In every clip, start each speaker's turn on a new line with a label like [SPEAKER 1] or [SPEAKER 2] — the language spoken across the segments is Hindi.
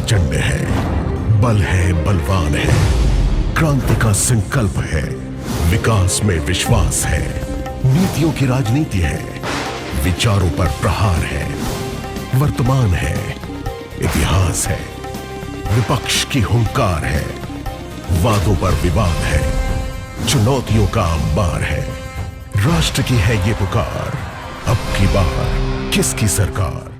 [SPEAKER 1] प्रचंड है, बल है, बलवान है, क्रांति का संकल्प है, विकास में विश्वास है, नीतियों की राजनीति है, विचारों पर प्रहार है, वर्तमान है, इतिहास है, विपक्ष की हुंकार है, वादों पर विवाद है, चुनौतियों का अंबार है, राष्ट्र की है ये पुकार, अब की बार किसकी सरकार।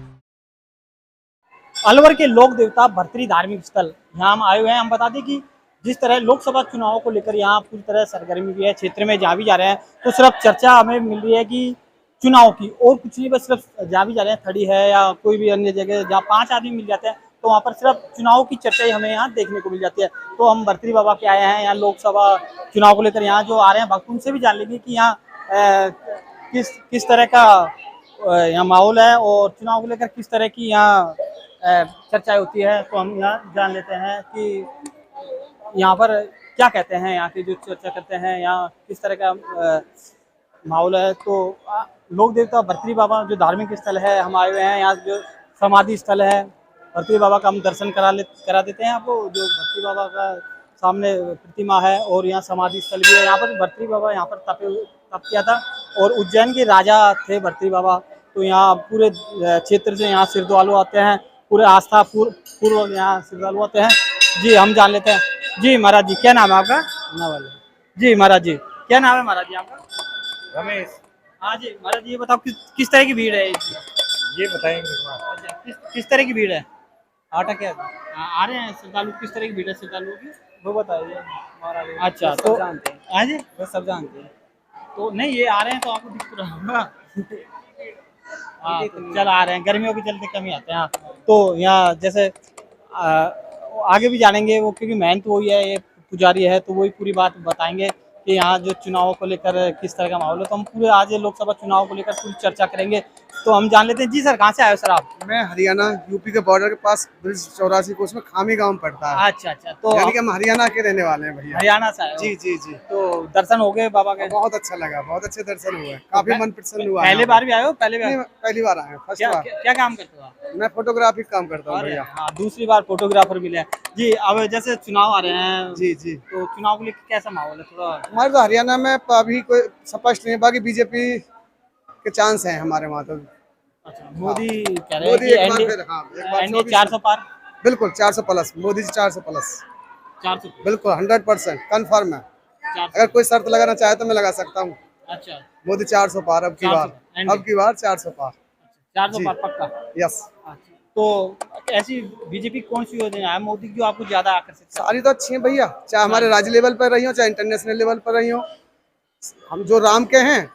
[SPEAKER 2] अलवर के लोक देवता भर्तृहरि धार्मिक स्थल यहाँ हम आए हुए हैं। हम बता दें कि जिस तरह लोकसभा चुनावों को लेकर यहाँ पूरी तरह सरगर्मी भी है, क्षेत्र में जहाँ भी जा रहे हैं तो सिर्फ चर्चा हमें मिल रही है कि चुनाव की, और कुछ नहीं, बस सिर्फ जहाँ भी जा रहे हैं, थड़ी है या कोई भी अन्य जगह जहाँ 5 आदमी मिल जाते हैं तो वहाँ पर सिर्फ चुनाव की चर्चा ही हमें यहाँ देखने को मिल जाती है। तो हम भर्तृहरि बाबा के आए हैं यहाँ लोकसभा चुनाव को लेकर, यहाँ जो आ रहे हैं भक्त उनसे भी जान लेंगे कि यहाँ किस तरह का यहाँ माहौल है और चुनाव को लेकर किस तरह की यहाँ चर्चाएं होती है। तो हम यहाँ जान लेते हैं कि यहाँ पर क्या कहते हैं, यहाँ की जो चर्चा करते हैं, यहाँ किस तरह का माहौल है। तो लोक देवता भर्तृहरि बाबा जो धार्मिक स्थल है हम आए हुए हैं, यहाँ जो समाधि स्थल है भर्तृहरि बाबा का हम दर्शन करा देते हैं आपको। जो भर्तृहरि बाबा का सामने प्रतिमा है और यहाँ समाधि स्थल भी है। यहाँ पर भर्तृहरि बाबा यहाँ पर तप किया था और उज्जैन के राजा थे भर्तृहरि बाबा। तो यहाँ पूरे क्षेत्र से यहाँ श्रद्धालु आते हैं, पूरे आस्था पूर्व यहाँ श्रद्धालु आते हैं। जी हम जान लेते हैं। जी महाराज जी, क्या नाम है आपका? नवल। जी महाराज जी, क्या नाम है महाराज जी आपका?
[SPEAKER 3] रमेश।
[SPEAKER 2] हाँ जी महाराज जी, ये बताओ किस तरह की भीड़ है?
[SPEAKER 3] ये बताएंगे।
[SPEAKER 2] अच्छा, किस तरह की भीड़ है? आटा क्या आ रहे हैं श्रद्धालु? किस तरह की भीड़ है श्रद्धालुओं की
[SPEAKER 3] वो बताइए महाराज।
[SPEAKER 2] अच्छा तो
[SPEAKER 3] जानते हैं।
[SPEAKER 2] हाँ जी,
[SPEAKER 3] बस सब जानते हैं।
[SPEAKER 2] तो नहीं, ये आ रहे हैं तो आपको दिख रहा होगा। हाँ तो चल आ रहे हैं, गर्मियों के चलते कम ही आते हैं। हाँ, तो यहाँ जैसे आगे भी जानेंगे वो, क्योंकि मेहनत वही है, ये पुजारी है तो वही पूरी बात बताएंगे कि यहाँ जो चुनाव को लेकर किस तरह का माहौल है। तो हम पूरे आज लोकसभा चुनाव को लेकर पूरी चर्चा करेंगे। तो हम जान लेते हैं। जी सर, कहाँ से आए हो सर आप?
[SPEAKER 4] मैं हरियाणा यूपी के बॉर्डर के पास ब्रिज 84 को, उसमें खामी गांव पड़ता है।
[SPEAKER 2] अच्छा अच्छा, तो
[SPEAKER 4] यानी कि हम हरियाणा के रहने वाले हैं भैया।
[SPEAKER 2] हरियाणा से आए हो?
[SPEAKER 4] जी जी जी।
[SPEAKER 2] तो दर्शन हो गए बाबा के?
[SPEAKER 4] बहुत अच्छा लगा, बहुत अच्छे दर्शन हुए, काफी मन प्रसन्न हुआ।
[SPEAKER 2] पहले बार भी आए हो? पहले भी
[SPEAKER 4] पहली बार आए, फर्स्ट बार।
[SPEAKER 2] क्या काम करते हो आप?
[SPEAKER 4] मैं फोटोग्राफी काम करता हूँ
[SPEAKER 2] अरे
[SPEAKER 4] भैया।
[SPEAKER 2] हाँ, दूसरी बार फोटोग्राफर मिले हैं। जी अब जैसे चुनाव आ रहे हैं,
[SPEAKER 4] जी जी,
[SPEAKER 2] तो चुनाव को लेकर कैसा माहौल है? थोड़ा
[SPEAKER 4] हमारे तो हरियाणा में अभी कोई स्पष्ट नहीं, बाकी बीजेपी के चांस हैं हमारे वहाँ तो।
[SPEAKER 2] अच्छा, मोदी कह रहे हैं
[SPEAKER 4] मोदी
[SPEAKER 2] कि
[SPEAKER 4] एक बार
[SPEAKER 2] एनडीए
[SPEAKER 4] फिर, हाँ, एक बार
[SPEAKER 2] 400 पार।
[SPEAKER 4] बिल्कुल 400 प्लस, मोदी जी 400 प्लस,
[SPEAKER 2] 400
[SPEAKER 4] बिल्कुल 100% कन्फर्म है।
[SPEAKER 2] 400।
[SPEAKER 4] अगर कोई शर्त लगाना चाहे तो मैं लगा सकता हूँ।
[SPEAKER 2] अच्छा,
[SPEAKER 4] मोदी 400 पार अब की
[SPEAKER 2] 400
[SPEAKER 4] बार, अब की बार 400 पार।
[SPEAKER 2] 400
[SPEAKER 4] जी।
[SPEAKER 2] पार पक्का?
[SPEAKER 4] यस।
[SPEAKER 2] अच्छा, तो ऐसी बीजेपी कौन सी योजना है मोदी की जो आपको ज्यादा आकर्षित?
[SPEAKER 4] सारी तो अच्छी है भैया, चाहे हमारे राज्य लेवल पर रही हो चाहे इंटरनेशनल लेवल पर रही हो। हम जो राम के हैं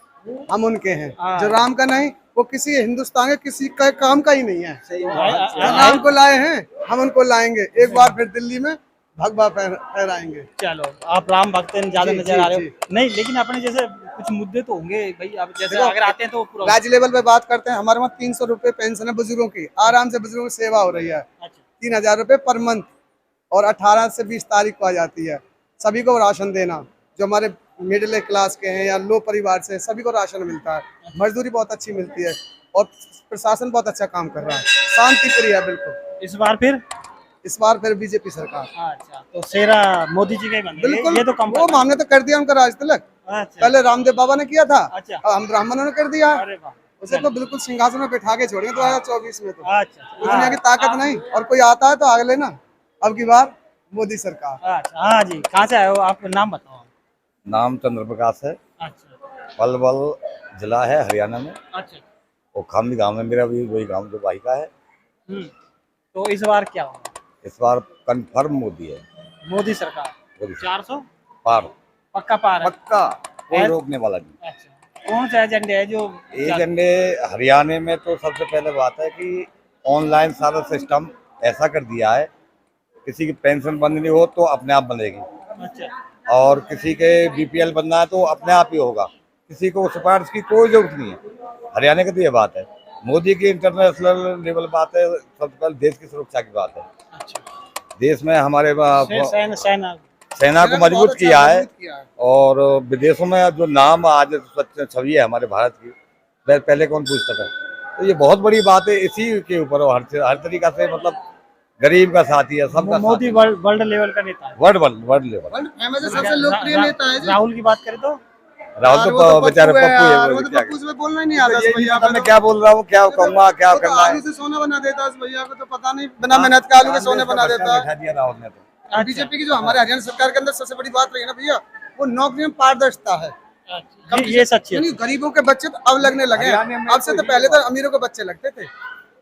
[SPEAKER 4] हम उनके हैं, जो राम का नहीं वो किसी हिंदुस्तान के किसी का काम का ही नहीं है। जो राम को लाए हैं हम उनको लाएंगे, एक बार फिर दिल्ली में भगवा फहराएंगे।
[SPEAKER 2] चलो, आप राम भक्त हैं, ज्यादा
[SPEAKER 4] जी,
[SPEAKER 2] नजर
[SPEAKER 4] जी,
[SPEAKER 2] आ रहे हो।
[SPEAKER 4] जी।
[SPEAKER 2] नहीं, लेकिन अपने जैसे कुछ मुद्दे तो होंगे भाई, आप जैसे
[SPEAKER 4] देखो,
[SPEAKER 2] अगर आते हैं तो पूरा।
[SPEAKER 4] राज्य लेवल पे बात करते हैं, हमारे वहाँ 300 रुपए पेंशन है बुजुर्गों की, आराम से बुजुर्गों की सेवा हो रही है।
[SPEAKER 2] अच्छा,
[SPEAKER 4] 3000 रुपए पर मंथ, और 18 से 20 तारीख को आ जाती है। सभी को राशन देना, जो हमारे मिडिल क्लास के हैं या लो परिवार से, सभी को राशन मिलता है। मजदूरी बहुत अच्छी मिलती है और प्रशासन बहुत अच्छा काम कर रहा है, शांति प्रिय है बिल्कुल। इस बार फिर बीजेपी सरकार।
[SPEAKER 2] अच्छा, तो सेरा मोदी जी का ही बनेंगे?
[SPEAKER 4] बिल्कुल,
[SPEAKER 2] ये तो कम
[SPEAKER 4] वो हमने तो कर दिया उनका राज तिलक।
[SPEAKER 2] अच्छा,
[SPEAKER 4] पहले रामदेव बाबा ने किया था,
[SPEAKER 2] अच्छा।
[SPEAKER 4] अब हम ब्राह्मणों ने कर दिया।
[SPEAKER 2] अरे वाह,
[SPEAKER 4] उसे तो बिल्कुल सिंहासन में बैठा के छोड़ेंगे 2024 में तो।
[SPEAKER 2] अच्छा,
[SPEAKER 4] दुनिया की ताकत नहीं, और कोई आता है तो आगे लेना। अब की बार मोदी सरकार।
[SPEAKER 2] अच्छा, हाँ जी, कहाँ से आए हो आप? नाम बताओ।
[SPEAKER 5] नाम चंद्र प्रकाश है,
[SPEAKER 2] अच्छा
[SPEAKER 5] पलवल जिला है हरियाणा में,
[SPEAKER 2] अच्छा,
[SPEAKER 5] और खामी गांव में मेरा भी वही गांव जो बाहिका है।
[SPEAKER 2] तो इस बार क्या होगा?
[SPEAKER 5] इस बार कंफर्म मोदी है,
[SPEAKER 2] मोदी सरकार।
[SPEAKER 5] मोदी
[SPEAKER 2] 400
[SPEAKER 5] पार,
[SPEAKER 2] पक्का पार है?
[SPEAKER 5] पक्का, कोई रोकने वाला नहीं।
[SPEAKER 2] अच्छा, कौन सा एजेंडे है जो
[SPEAKER 5] एजेंडे हरियाणा में? तो सबसे पहले बात है कि ऑनलाइन सारा सिस्टम ऐसा कर दिया है, किसी की पेंशन बननी हो तो अपने आप बनेगी,
[SPEAKER 2] अच्छा,
[SPEAKER 5] और किसी के बीपीएल बनना है तो अपने आप ही होगा, किसी को सिफारिश की कोई जरूरत नहीं है। हरियाणा की तो ये बात है। मोदी की इंटरनेशनल लेवल बात है, सबसे पहले देश की सुरक्षा की बात है।
[SPEAKER 2] अच्छा,
[SPEAKER 5] देश में हमारे सेना को
[SPEAKER 4] बहुत
[SPEAKER 5] मजबूत
[SPEAKER 4] अच्छा
[SPEAKER 5] किया है,
[SPEAKER 4] मजबूत किया है।
[SPEAKER 5] और विदेशों में जो नाम आज छवि है हमारे भारत की, पहले कौन पूछता था? तो ये बहुत बड़ी बात है, इसी के ऊपर हर तरीका से मतलब गरीब का साथी है, सबका
[SPEAKER 2] मोदी
[SPEAKER 5] साथी
[SPEAKER 2] वर्ल्ड लेवल का नेता है।
[SPEAKER 5] World level.
[SPEAKER 4] वर्ल्ड फेमस है, सबसे लोकप्रिय नेता है जी।
[SPEAKER 2] राहुल की बात करें तो
[SPEAKER 5] राहुल
[SPEAKER 4] यार,
[SPEAKER 5] तो
[SPEAKER 4] वो
[SPEAKER 5] बेचारे
[SPEAKER 4] पप्पू है
[SPEAKER 5] पप्पू
[SPEAKER 4] यार,
[SPEAKER 5] है,
[SPEAKER 4] वो तो पप्पू से बोलना ही नहीं आता
[SPEAKER 5] ये
[SPEAKER 4] भैया
[SPEAKER 5] पता
[SPEAKER 4] को
[SPEAKER 5] मैं
[SPEAKER 4] तो।
[SPEAKER 5] क्या बोल रहा हूँ, क्या कहूँगा, क्या
[SPEAKER 4] वो तो
[SPEAKER 5] करना है।
[SPEAKER 4] आलू से सोना बना देता है उस भैया को, तो पता नहीं बिना मेहनत के आलू के सोने बना देता है।
[SPEAKER 5] बैठा दिया राहुल ने तो।
[SPEAKER 4] बीजेपी की जो हमारे हरियाणा सरकार के अंदर सबसे बड़ी बात रही है ना भैया, वो नौकरी में पारदर्शिता है।
[SPEAKER 2] ये सच है।
[SPEAKER 4] यानी गरीबों के बच्चे तो अब लगने लगे
[SPEAKER 5] हरियाणा
[SPEAKER 4] हैं,
[SPEAKER 5] में
[SPEAKER 4] अब से तो पहले तो अमीरों के बच्चे लगते थे,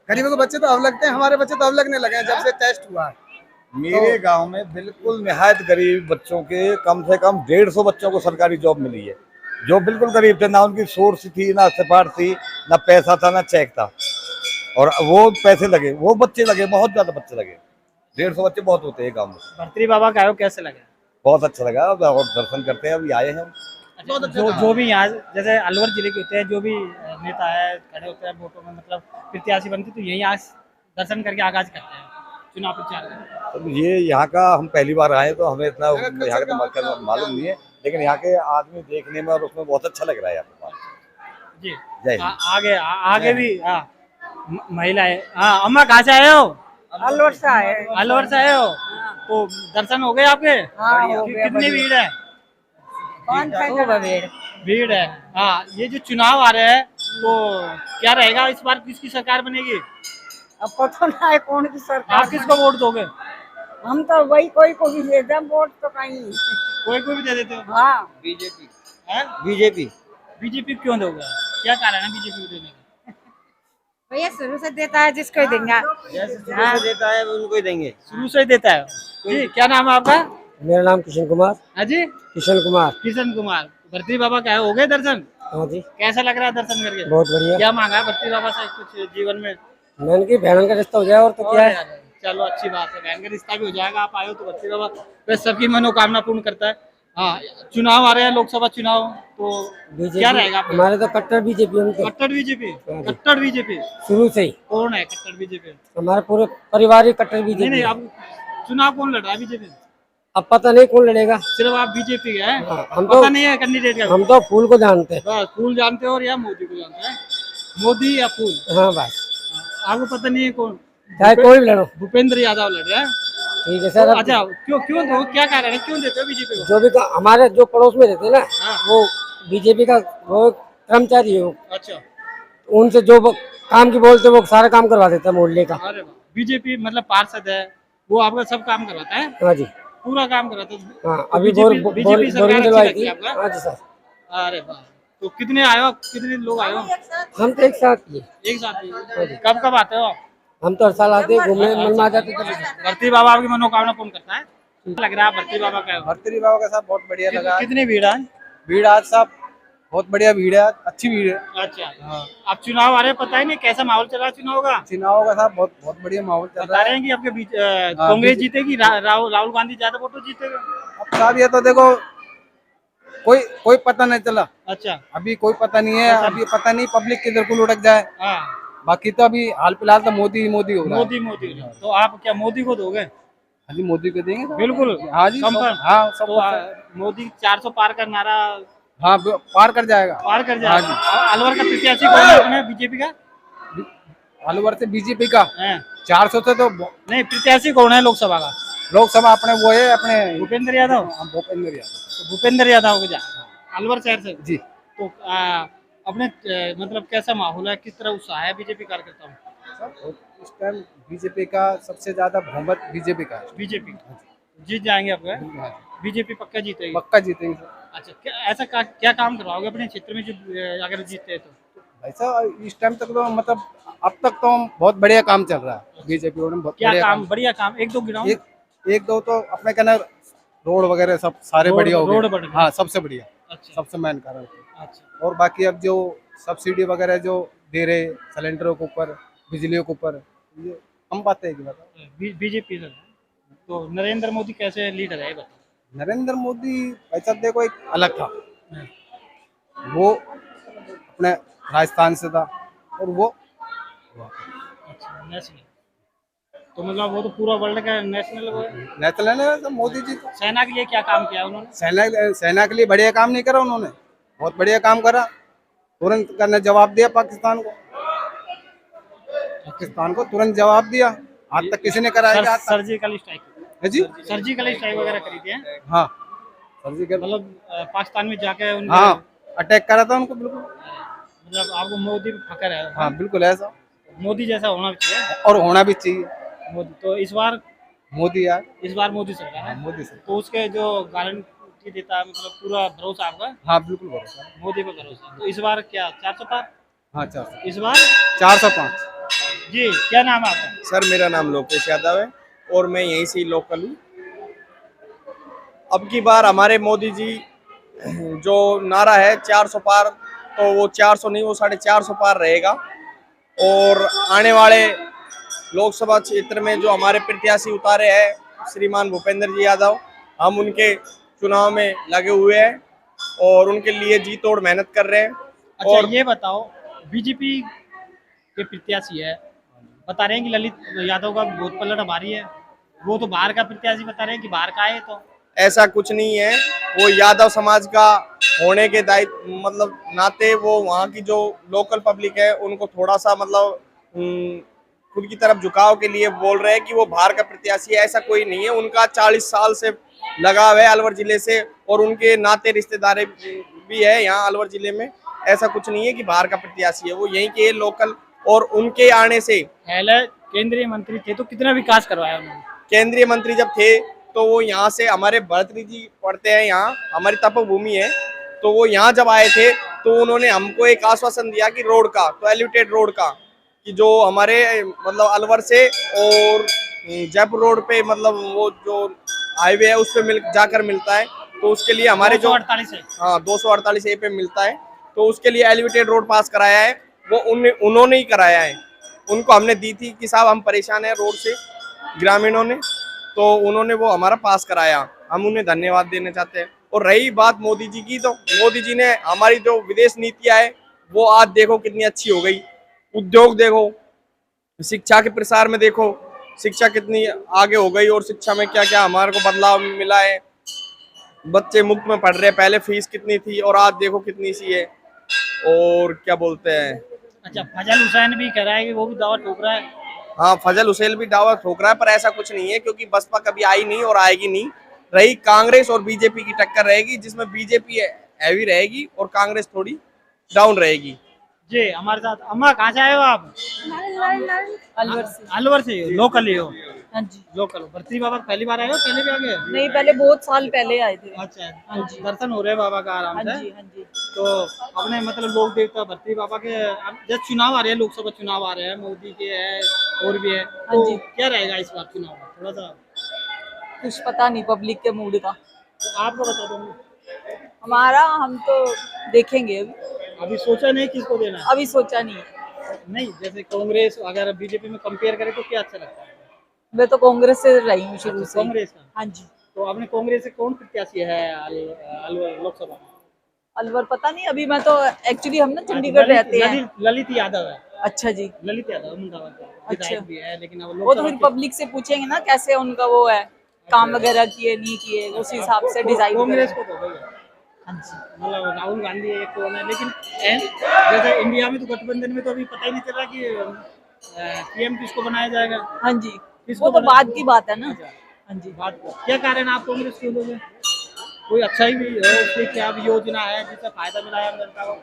[SPEAKER 4] गरीबों के बच्चे तो अब लगते हैं, हमारे बच्चे तो अब लगने लगे हैं जब से टेस्ट हुआ है।
[SPEAKER 5] मेरे गांव में बिल्कुल निहायत गरीब बच्चों के कम से कम 150 बच्चों को सरकारी जॉब मिली है, जो बिल्कुल गरीब थे, ना उनकी सोर्स थी, ना सिफारिश थी, ना पैसा था, ना चेक था, और वो पैसे लगे, वो बच्चे लगे, बहुत ज्यादा बच्चे लगे। 150 बच्चे बहुत होते हैं गाँव में।
[SPEAKER 2] भर्तरी बाबा का आयोग कैसे लगा?
[SPEAKER 5] बहुत अच्छा लगा, और दर्शन करते हैं, अभी आए हैं।
[SPEAKER 2] जो भी यहाँ जैसे अलवर जिले के होते हैं, जो भी नेता है खड़े होते हैं वोटों में, मतलब प्रत्याशी बनती, तो यही आज दर्शन करके आगाज करते हैं चुनाव प्रचार का।
[SPEAKER 5] तो ये यहाँ का हम पहली बार आए, तो हमें इतना यहाँ का मकसद मालूम नहीं है, लेकिन यहाँ के आदमी देखने में और उसमें बहुत अच्छा लग रहा है यहाँ पे।
[SPEAKER 2] जी
[SPEAKER 5] जय हिंद।
[SPEAKER 2] आगे भी महिलाएं। हाँ अम्मा, कहाँ से आए हो?
[SPEAKER 6] अलवर से आए।
[SPEAKER 2] अलवर से आए हो? तो दर्शन हो गए आपके?
[SPEAKER 6] हाँ, हो गया,
[SPEAKER 2] कितनी भीड़ है?
[SPEAKER 6] भीड़
[SPEAKER 2] है। हाँ, ये जो चुनाव आ रहे हैं, तो क्या रहेगा इस बार, किसकी सरकार बनेगी?
[SPEAKER 6] अब पता ना है कौन की सरकार।
[SPEAKER 2] आप किसको वोट दोगे?
[SPEAKER 6] हम तो वही कोई को भी दे दें वोट तो कहीं।
[SPEAKER 2] कोई भी दे देते हो?
[SPEAKER 6] हाँ
[SPEAKER 3] बीजेपी।
[SPEAKER 2] है? बीजेपी क्यों दोगे? क्या कारण है बीजेपी को देने का?
[SPEAKER 6] भैया शुरू से देता है जिसको ही देंगे।
[SPEAKER 3] जैसे देता है उनको ही देंगे।
[SPEAKER 2] शुरू से ही देता है। जी, क्या नाम है आपका?
[SPEAKER 7] मेरा नाम किशन कुमार।
[SPEAKER 2] हाँ जी,
[SPEAKER 7] किशन कुमार।
[SPEAKER 2] किशन कुमार। भर्तरी बाबा क्या हो गए दर्शन?
[SPEAKER 7] हाँ जी,
[SPEAKER 2] कैसा लग रहा है दर्शन करके?
[SPEAKER 7] बहुत बढ़िया।
[SPEAKER 2] क्या मांगा है भर्तरी बाबा से कुछ जीवन में?
[SPEAKER 7] मैंने की बहन का रिश्ता हो जाए और तो क्या है।
[SPEAKER 2] चलो अच्छी बात है, बहन का रिश्ता भी हो जाएगा। आप आए हो तो भर्तरी बाबा वैसे सबकी मनोकामना पूर्ण करता है। हाँ, चुनाव आ रहे हैं, लोकसभा चुनाव, तो क्या रहेगा आपका?
[SPEAKER 7] हमारे तो कट्टर बीजेपी। हम तो
[SPEAKER 2] कट्टर बीजेपी। कट्टर बीजेपी
[SPEAKER 7] शुरू से ही।
[SPEAKER 2] कौन है कट्टर बीजेपी?
[SPEAKER 7] हमारे पूरे परिवार ही कट्टर
[SPEAKER 2] नहीं
[SPEAKER 7] बीजेपी।
[SPEAKER 2] नहीं, अब चुनाव कौन लड़ रहा है बीजेपी?
[SPEAKER 7] अब पता नहीं कौन लड़ेगा।
[SPEAKER 2] सिर्फ आप बीजेपी के हैं?
[SPEAKER 7] हाँ, हम
[SPEAKER 2] पता
[SPEAKER 7] तो
[SPEAKER 2] नहीं है कैंडिडेट का?
[SPEAKER 7] हम तो फूल को जानते हैं।
[SPEAKER 2] बस फूल जानते हो, और या मोदी को जानते हैं? मोदी या फूल?
[SPEAKER 7] हाँ बस,
[SPEAKER 2] आपको पता नहीं है कौन?
[SPEAKER 7] चाहे कोई भी लड़ो।
[SPEAKER 2] भूपेंद्र यादव लड़ रहे हैं।
[SPEAKER 7] ठीक है सर। अब
[SPEAKER 2] अच्छा, क्यों दो, क्या कारण है, क्यों देते हो बीजेपी को?
[SPEAKER 7] जो भी हमारे जो पड़ोस में रहते हैं ना,
[SPEAKER 2] हाँ।
[SPEAKER 7] वो बीजेपी का वो कर्मचारी है।
[SPEAKER 2] अच्छा,
[SPEAKER 7] उनसे जो वो काम की बोलते वो सारा काम करवा देता है मोहल्ले का।
[SPEAKER 2] अरे वाह, बीजेपी मतलब पार्षद है, वो आपका सब काम करवाता है?
[SPEAKER 7] हाँ जी,
[SPEAKER 2] पूरा काम करवाता है?
[SPEAKER 7] हाँ। अभी
[SPEAKER 2] बीजेपी सरकार
[SPEAKER 7] बोरिंग
[SPEAKER 2] अच्छी
[SPEAKER 7] डलवाई
[SPEAKER 2] लगती
[SPEAKER 7] थी।
[SPEAKER 2] है आपका?
[SPEAKER 7] हाँ जी सर।
[SPEAKER 2] अरे वाह, तो कितने आए हो, कितने लोग आए हो?
[SPEAKER 7] हम तो एक साथ ही।
[SPEAKER 2] एक साथ ही? कब आते हो आप?
[SPEAKER 7] हम तो हर साल आते हैं घूमने, मन में आ जाते थे।
[SPEAKER 2] भर्तरी बाबा आपकी मनोकामना पूर्ण करता है? लग रहा है भर्तरी बाबा का?
[SPEAKER 4] भर्तरी बाबा का साहब बहुत बढ़िया लगा।
[SPEAKER 2] कितनी भीड़ है?
[SPEAKER 4] भीड़ आज साहब बहुत बढ़िया भीड़ है, अच्छी भीड़ है।
[SPEAKER 2] अच्छा, अब चुनाव आ रहे हैं, पता ही नहीं कैसा माहौल चल रहा है चुनाव का?
[SPEAKER 4] चुनाव का साहब बहुत बढ़िया माहौल चल
[SPEAKER 2] बता
[SPEAKER 4] रहा
[SPEAKER 2] रहे
[SPEAKER 4] है।
[SPEAKER 2] हैं कि आपके बीच कांग्रेस जीतेगी, राहुल गांधी ज्यादा वोटों जीतेगा?
[SPEAKER 4] अब साहब ये तो देखो कोई पता नहीं चला,
[SPEAKER 2] अच्छा,
[SPEAKER 4] अभी कोई पता नहीं है, अभी पता नहीं पब्लिक किधर को लुढ़क जाए।
[SPEAKER 2] हाँ,
[SPEAKER 4] बाकी तो अभी हाल फिलहाल तो मोदी ही मोदी हो रहा है।
[SPEAKER 2] मोदी। तो आप क्या मोदी को दोगे?
[SPEAKER 4] हाँ जी, मोदी को देंगे साहब।
[SPEAKER 2] बिल्कुल।
[SPEAKER 4] हाँ जी,
[SPEAKER 2] संपर्क।
[SPEAKER 4] हाँ सब
[SPEAKER 2] तो मोदी 400 पार का नारा
[SPEAKER 4] हाँ पार कर जाएगा।
[SPEAKER 2] पार कर जाएगा। अलवर का प्रत्याशी कौन है अपने बीजेपी का?
[SPEAKER 4] अलवर से बीजेपी का
[SPEAKER 2] हैं?
[SPEAKER 4] 400 से तो
[SPEAKER 2] नहीं, प्रत्याशी कौन है लोकसभा का?
[SPEAKER 4] लोकसभा अपने वो है अपने
[SPEAKER 2] भूपेंद्र यादव।
[SPEAKER 4] भूपेंद्र यादव।
[SPEAKER 2] तो भूपेंद्र यादव को जाएगा अलवर शहर से
[SPEAKER 4] जी।
[SPEAKER 2] तो अपने मतलब कैसा माहौल है, किस तरह उत्साह है बीजेपी कार्यकर्ताओं में?
[SPEAKER 4] इस टाइम बीजेपी का सबसे ज्यादा बहुमत बीजेपी का है।
[SPEAKER 2] बीजेपी जीत जाएंगे आपको? बीजेपी पक्का जीतेगी?
[SPEAKER 4] पक्का जीतेंगे सर।
[SPEAKER 2] अच्छा, ऐसा क्या काम करवाओगे अपने क्षेत्र में जो अगर जीतते हैं तो?
[SPEAKER 4] भाई साहब इस टाइम तक तो मतलब अब तक तो बहुत बढ़िया काम चल रहा है बीजेपी में, बहुत
[SPEAKER 2] क्या
[SPEAKER 4] बढ़िया
[SPEAKER 2] काम? बढ़िया काम एक दो गिनाओ।
[SPEAKER 4] एक दो तो अपने कहना रोड वगैरह सब सारे बढ़िया हो गए।
[SPEAKER 2] रोड बढ़ गए।
[SPEAKER 4] हाँ सबसे बढ़िया,
[SPEAKER 2] अच्छा,
[SPEAKER 4] सबसे मेन कारण।
[SPEAKER 2] अच्छा।
[SPEAKER 4] और बाकी अब जो सब्सिडी वगैरह जो दे रहे सिलेंडरों के ऊपर, बिजलियों के ऊपर, ये हम बातें की बताओ।
[SPEAKER 2] बीजेपी सर, तो नरेंद्र मोदी कैसे लीडर है बताओ?
[SPEAKER 4] नरेंद्र मोदी ऐसा देखो एक अलग था, वो अपने राजस्थान से था और वो
[SPEAKER 2] अच्छा, नेशनल। तो मतलब वो तो पूरा वर्ल्ड का नेशनल वो है।
[SPEAKER 4] नेशनल है तो मोदी जी तो
[SPEAKER 2] सेना के लिए क्या काम किया उन्होंने?
[SPEAKER 4] सेना के लिए बढ़िया काम नहीं करा उन्होंने, बहुत बढ़िया काम करा। तुरंत करने जवाब दिया पाकिस्तान को तुरंत जवाब दिया। आज तक किसी ने कराया क्या? आज तक?
[SPEAKER 2] सर्जिकल स्ट्राइक,
[SPEAKER 4] है जी?
[SPEAKER 2] सर्जिकल स्ट्राइक वगैरह करी थी हैं?
[SPEAKER 4] हाँ सर्जिकल,
[SPEAKER 2] मतलब पाकिस्तान में जाके उन्होंने
[SPEAKER 4] हाँ अटैक करा था उनको, बिल्कुल।
[SPEAKER 2] मतलब आपको मोदी पे फकर है?
[SPEAKER 4] हाँ बिल्कुल ऐसा,
[SPEAKER 2] मोदी जैसा होना भी चाहिए।
[SPEAKER 4] और होना भी चाहिए।
[SPEAKER 2] मोदी तो इस बार
[SPEAKER 4] यार
[SPEAKER 2] मोदी सरकार है,
[SPEAKER 4] मोदी से,
[SPEAKER 2] तो उसके जो गारंटी देता है, मतलब पूरा भरोसा आपका
[SPEAKER 4] हाँ बिल्कुल भरोसा है।
[SPEAKER 2] मोदी पे भरोसा। तो इस बार क्या 400 पार?
[SPEAKER 4] हाँ 400,
[SPEAKER 2] इस बार
[SPEAKER 4] 405।
[SPEAKER 2] जी। क्या नाम है आपका?
[SPEAKER 3] सर मेरा नाम लोकेश यादव है और मैं यहीं से लोकल हूँ। अब की बार हमारे मोदी जी जो नारा है 400 पार, तो वो 400 नहीं, वो 450 पार रहेगा। और आने वाले लोकसभा क्षेत्र में जो हमारे प्रत्याशी उतारे हैं श्रीमान भूपेंद्र जी यादव, हम उनके चुनाव में लगे हुए हैं और उनके लिए जी तोड़ मेहनत कर रहे हैं।
[SPEAKER 2] अच्छा
[SPEAKER 3] और
[SPEAKER 2] ये बताओ, बीजेपी के प्रत्याशी है, बता रहे हैं कि ललित यादव का वोट पलट भारी है, वो तो बाहर का प्रत्याशी बता रहे हैं कि बाहर का है। तो
[SPEAKER 3] ऐसा कुछ नहीं है, वो यादव समाज का होने के दायित्व मतलब नाते वो वहाँ की जो लोकल पब्लिक है उनको थोड़ा सा मतलब खुद की तरफ झुकाव के लिए बोल रहे हैं कि वो बाहर का प्रत्याशी है। ऐसा कोई नहीं है, उनका 40 साल से लगाव है अलवर जिले से और उनके नाते रिश्तेदार भी है यहाँ अलवर जिले में। ऐसा कुछ नहीं है कि बाहर का प्रत्याशी है, वो यहीं के लोकल। और उनके आने से
[SPEAKER 2] पहले केंद्रीय मंत्री थे तो कितना विकास करवाया उन्होंने?
[SPEAKER 3] केंद्रीय मंत्री जब थे तो वो यहाँ से, हमारे भरतरी जी पढ़ते हैं यहाँ, हमारी तपोभूमि है, तो वो यहाँ जब आए थे तो उन्होंने हमको एक आश्वासन दिया कि रोड का, तो एलिवेटेड रोड का, कि जो हमारे मतलब अलवर से और जयपुर रोड पे मतलब वो जो हाईवे है उस पे जाकर मिलता है, तो उसके लिए हमारे जो
[SPEAKER 2] 248 है।
[SPEAKER 3] हाँ 248 ए पे मिलता है, तो उसके लिए एलिवेटेड रोड पास कराया है, वो उन्होंने ही कराया है। उनको हमने दी थी कि साहब हम परेशान हैं रोड से, ग्रामीणों ने, तो उन्होंने वो हमारा पास कराया, हम उन्हें धन्यवाद देना चाहते हैं। और रही बात मोदी जी की, तो मोदी जी ने हमारी जो विदेश नीतियां है वो आज देखो कितनी अच्छी हो गई। उद्योग देखो, शिक्षा के प्रसार में देखो शिक्षा कितनी आगे हो गई और शिक्षा में क्या क्या हमारे को बदलाव मिला है। बच्चे मुफ्त में पढ़ रहे हैं, पहले फीस कितनी थी और आज देखो कितनी सी है। और क्या बोलते हैं,
[SPEAKER 2] अच्छा फजल हुसैन भी कह रहा है कि वो भी दावा ठोक रहा है।
[SPEAKER 3] हाँ फजल हुसैन भी दावा ठोक रहा है, पर ऐसा कुछ नहीं है क्योंकि बसपा कभी आई नहीं और आएगी नहीं। रही कांग्रेस और बीजेपी की टक्कर रहेगी, जिसमें बीजेपी हैवी रहेगी और कांग्रेस थोड़ी डाउन रहेगी।
[SPEAKER 2] जी हमारे साथ अम्मा, कहाँ से आए हो आप?
[SPEAKER 6] अलवर से।
[SPEAKER 2] अलवर से लोकल ही हो?
[SPEAKER 6] हाँ जी।
[SPEAKER 2] लोकल हो। भर्तरी बाबा पहली बार आए हो, पहले भी आ गए?
[SPEAKER 6] नहीं, पहले बहुत साल पहले आए थे।
[SPEAKER 2] अच्छा तो दर्शन हो रहे हैं बाबा का आराम
[SPEAKER 6] हाँ
[SPEAKER 2] से?
[SPEAKER 6] जी हाँ जी।
[SPEAKER 2] तो अपने मतलब लोक देवता भर्तरी बाबा के अब जब चुनाव आ रहे हैं, लोकसभा चुनाव आ रहे हैं, मोदी के है और भी है, तो
[SPEAKER 6] जी।
[SPEAKER 2] क्या रहेगा इस बार चुनाव में? थोड़ा सा
[SPEAKER 6] कुछ पता नहीं पब्लिक के मूड का।
[SPEAKER 2] तो आपको बता दो।
[SPEAKER 6] हमारा हम तो देखेंगे
[SPEAKER 2] अभी सोचा नहीं किसको देना है?
[SPEAKER 6] अभी सोचा नहीं है।
[SPEAKER 2] नहीं, जैसे कांग्रेस अगर बीजेपी में कंपेयर करें तो क्या अच्छा लगता है?
[SPEAKER 6] मैं तो कांग्रेस से रही हूँ शुरू से।
[SPEAKER 2] कांग्रेस का?
[SPEAKER 6] हाँ जी।
[SPEAKER 2] तो आपने कांग्रेस से कौन प्रत्याशी है अलवर लोकसभा में?
[SPEAKER 6] अलवर पता नहीं, अभी मैं तो एक्चुअली हम ना चंडीगढ़ रहते हैं।
[SPEAKER 2] ललित यादव है।
[SPEAKER 6] अच्छा जी।
[SPEAKER 2] ललित यादव मुंडावा के विधायक भी है, लेकिन अब
[SPEAKER 6] वो तो फिर पब्लिक से पूछेंगे ना कैसे उनका वो है, काम वगैरह किए नहीं किए, उस हिसाब से डिसाइड
[SPEAKER 2] कांग्रेस
[SPEAKER 6] करेंगे।
[SPEAKER 2] को तो भैया
[SPEAKER 6] हाँ जी।
[SPEAKER 2] मतलब राहुल गांधी एक कौन है, लेकिन जैसे इंडिया में तो गठबंधन में तो अभी पता ही नहीं चल रहा कि पीएम किसको बनाया जाएगा।
[SPEAKER 6] हाँ जी,
[SPEAKER 2] किसको
[SPEAKER 6] वो तो
[SPEAKER 2] बना-
[SPEAKER 6] बाद की बात है ना।
[SPEAKER 2] अच्छा,
[SPEAKER 6] हाँ जी।
[SPEAKER 2] बात क्या कारण आप कांग्रेस क्यों लोगे? कोई अच्छा ही भी है, उसकी क्या भी योजना है जिससे फायदा मिला है जनता को?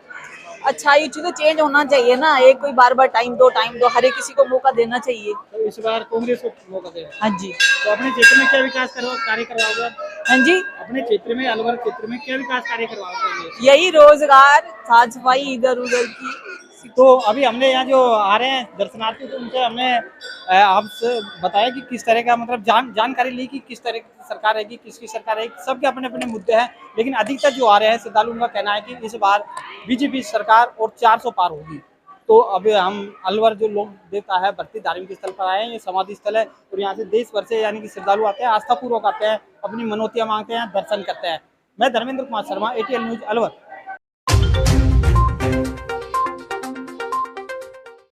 [SPEAKER 6] अच्छाई तो चेंज होना चाहिए ना, एक कोई बार बार टाइम दो हर एक किसी को मौका देना चाहिए।
[SPEAKER 2] तो इस बार कांग्रेस को मौका देगा।
[SPEAKER 6] हाँ जी।
[SPEAKER 2] तो अपने क्षेत्र में क्या विकास कार्य करवाओगे?
[SPEAKER 6] हाँ जी,
[SPEAKER 2] अपने क्षेत्र में अलवर क्षेत्र में क्या विकास कार्य करवाओगे?
[SPEAKER 6] यही रोजगार, साफ सफाई इधर उधर की।
[SPEAKER 2] तो अभी हमने यहाँ जो आ रहे हैं दर्शनार्थी, तो उनसे हमने आपसे बताया कि किस तरह का मतलब जानकारी ली कि किस तरह की सरकार रहेगी, किसकी सरकार रहेगी। सबके अपने अपने मुद्दे हैं, लेकिन अधिकतर जो आ रहे हैं श्रद्धालु, उनका कहना है कि इस बार बीजेपी सरकार और 400 पार होगी। तो अभी हम अलवर जो लोक देवता है भर्ती धार्मिक स्थल पर आए हैं, ये समाधि स्थल है और यहाँ से देश भर से यानी कि श्रद्धालु आते हैं, आस्था पूर्वक आते हैं, अपनी मनोतियाँ मांगते हैं, दर्शन करते हैं। मैं धर्मेंद्र कुमार शर्मा, ATL न्यूज अलवर।